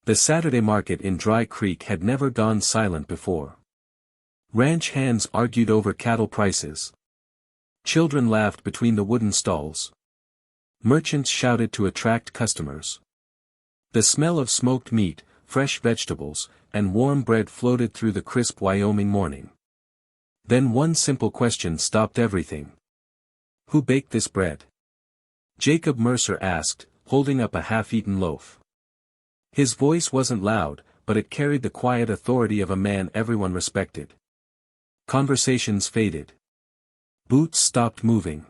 The Saturday market in Dry Creek had never gone silent before. Ranch hands argued over cattle prices. Children laughed between the wooden stalls. Merchants shouted to attract customers. The smell of smoked meat, fresh vegetables, and warm bread floated through the crisp Wyoming morning. Then one simple question stopped everything. Who baked this bread? Jacob Mercer asked, holding up a half-eaten loaf. His voice wasn't loud, but it carried the quiet authority of a man everyone respected. Conversations faded. Boots stopped moving.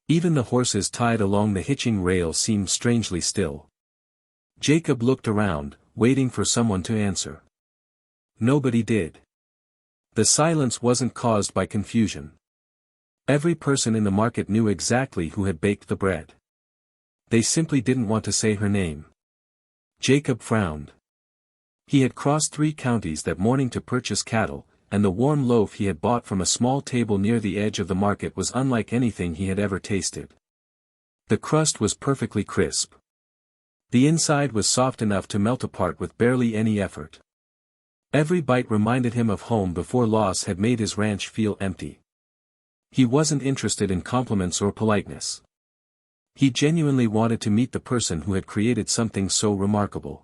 Even the horses tied along the hitching rail seemed strangely still. Jacob looked around, waiting for someone to answer. Nobody did. The silence wasn't caused by confusion. Every person in the market knew exactly who had baked the bread. They simply didn't want to say her name. Jacob frowned. He had crossed 3 counties that morning to purchase cattle, and the warm loaf he had bought from a small table near the edge of the market was unlike anything he had ever tasted. The crust was perfectly crisp. The inside was soft enough to melt apart with barely any effort. Every bite reminded him of home before loss had made his ranch feel empty. He wasn't interested in compliments or politeness. He genuinely wanted to meet the person who had created something so remarkable.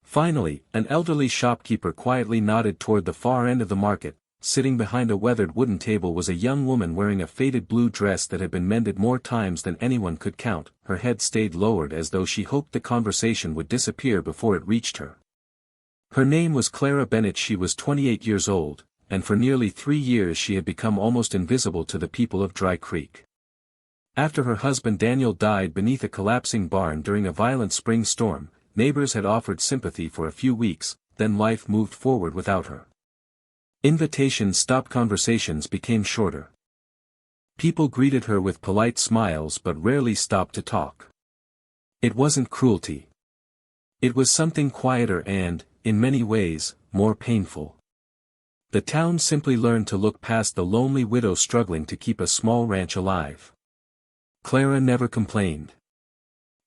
Finally, an elderly shopkeeper quietly nodded toward the far end of the market. Sitting behind a weathered wooden table was a young woman wearing a faded blue dress that had been mended more times than anyone could count. Her head stayed lowered as though she hoped the conversation would disappear before it reached her. Her name was Clara Bennett. She was 28 years old, and for nearly 3 years she had become almost invisible to the people of Dry Creek. After her husband Daniel died beneath a collapsing barn during a violent spring storm, neighbors had offered sympathy for a few weeks, then life moved forward without her. Invitations stopped, conversations became shorter. People greeted her with polite smiles but rarely stopped to talk. It wasn't cruelty. It was something quieter and, in many ways, more painful. The town simply learned to look past the lonely widow struggling to keep a small ranch alive. Clara never complained.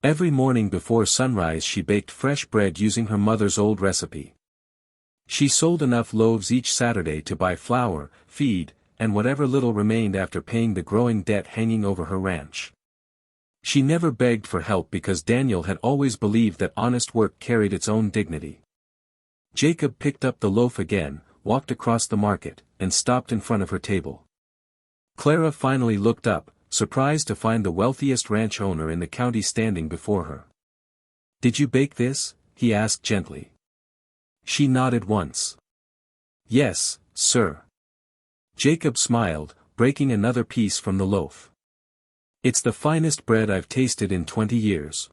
Every morning before sunrise she baked fresh bread using her mother's old recipe. She sold enough loaves each Saturday to buy flour, feed, and whatever little remained after paying the growing debt hanging over her ranch. She never begged for help because Daniel had always believed that honest work carried its own dignity. Jacob picked up the loaf again, walked across the market, and stopped in front of her table. Clara finally looked up, surprised to find the wealthiest ranch owner in the county standing before her. "Did you bake this?" he asked gently. She nodded once. "Yes, sir." Jacob smiled, breaking another piece from the loaf. "It's the finest bread I've tasted in 20 years.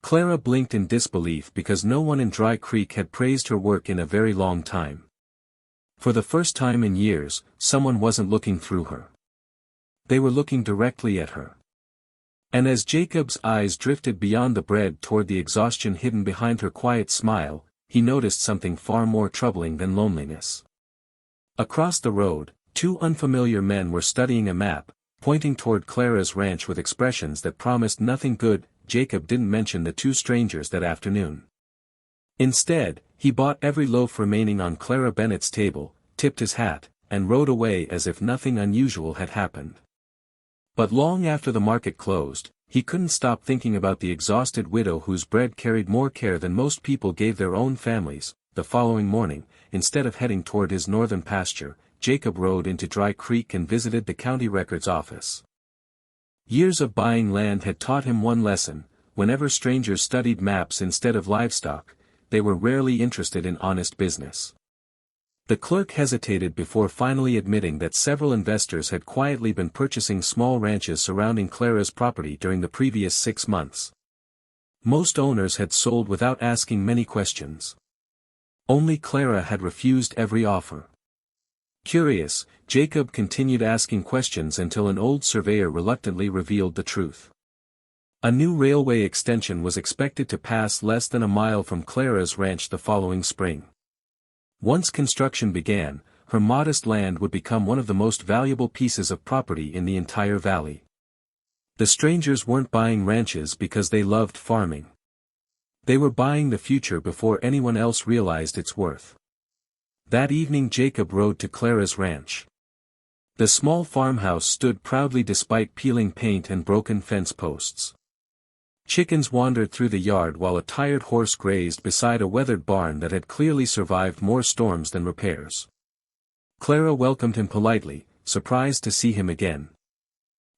Clara blinked in disbelief because no one in Dry Creek had praised her work in a very long time. For the first time in years, someone wasn't looking through her. They were looking directly at her. And as Jacob's eyes drifted beyond the bread toward the exhaustion hidden behind her quiet smile, he noticed something far more troubling than loneliness. Across the road, 2 unfamiliar men were studying a map, pointing toward Clara's ranch with expressions that promised nothing good. Jacob didn't mention the 2 strangers that afternoon. Instead, he bought every loaf remaining on Clara Bennett's table, tipped his hat, and rode away as if nothing unusual had happened. But long after the market closed, he couldn't stop thinking about the exhausted widow whose bread carried more care than most people gave their own families. The following morning, instead of heading toward his northern pasture, Jacob rode into Dry Creek and visited the county records office. Years of buying land had taught him one lesson: whenever strangers studied maps instead of livestock, they were rarely interested in honest business. The clerk hesitated before finally admitting that several investors had quietly been purchasing small ranches surrounding Clara's property during the previous 6 months. Most owners had sold without asking many questions. Only Clara had refused every offer. Curious, Jacob continued asking questions until an old surveyor reluctantly revealed the truth. A new railway extension was expected to pass less than a mile from Clara's ranch the following spring. Once construction began, her modest land would become one of the most valuable pieces of property in the entire valley. The strangers weren't buying ranches because they loved farming. They were buying the future before anyone else realized its worth. That evening Jacob rode to Clara's ranch. The small farmhouse stood proudly despite peeling paint and broken fence posts. Chickens wandered through the yard while a tired horse grazed beside a weathered barn that had clearly survived more storms than repairs. Clara welcomed him politely, surprised to see him again.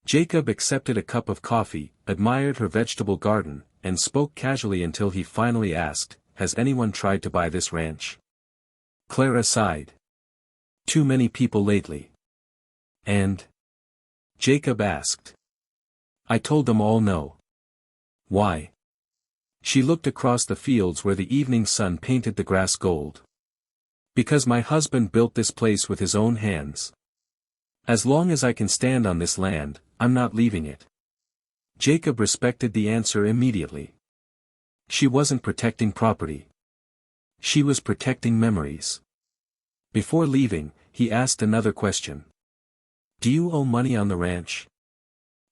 Jacob accepted a cup of coffee, admired her vegetable garden, and spoke casually until he finally asked, "Has anyone tried to buy this ranch?" Clara sighed. "Too many people lately." "And?" Jacob asked. "I told them all no." "Why?" She looked across the fields where the evening sun painted the grass gold. "Because my husband built this place with his own hands. As long as I can stand on this land, I'm not leaving it." Jacob respected the answer immediately. She wasn't protecting property. She was protecting memories. Before leaving, he asked another question. "Do you owe money on the ranch?"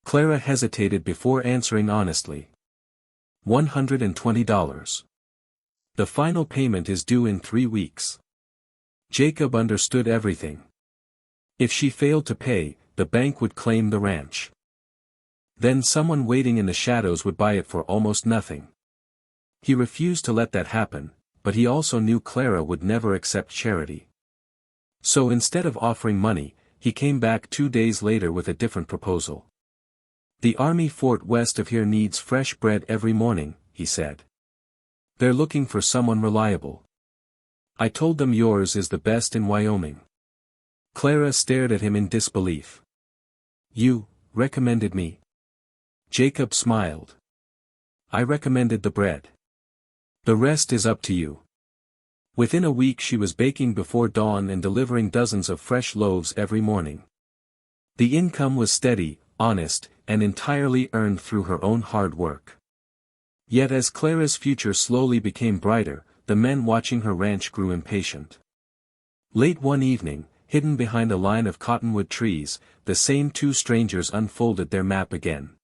Clara hesitated before answering honestly. $120. The final payment is due in 3 weeks. Jacob understood everything. If she failed to pay, the bank would claim the ranch. Then someone waiting in the shadows would buy it for almost nothing. He refused to let that happen, but he also knew Clara would never accept charity. So instead of offering money, he came back 2 days later with a different proposal. "The army fort west of here needs fresh bread every morning," he said. "They're looking for someone reliable. I told them yours is the best in Wyoming." Clara stared at him in disbelief. "You recommended me?" Jacob smiled. "I recommended the bread. The rest is up to you." Within a week she was baking before dawn and delivering dozens of fresh loaves every morning. The income was steady, honest, and entirely earned through her own hard work. Yet as Clara's future slowly became brighter, the men watching her ranch grew impatient. Late one evening, hidden behind a line of cottonwood trees, the same 2 strangers unfolded their map again.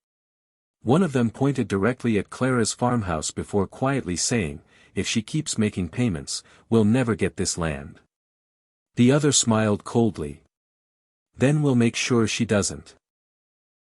One of them pointed directly at Clara's farmhouse before quietly saying, "If she keeps making payments, we'll never get this land." The other smiled coldly. "Then we'll make sure she doesn't."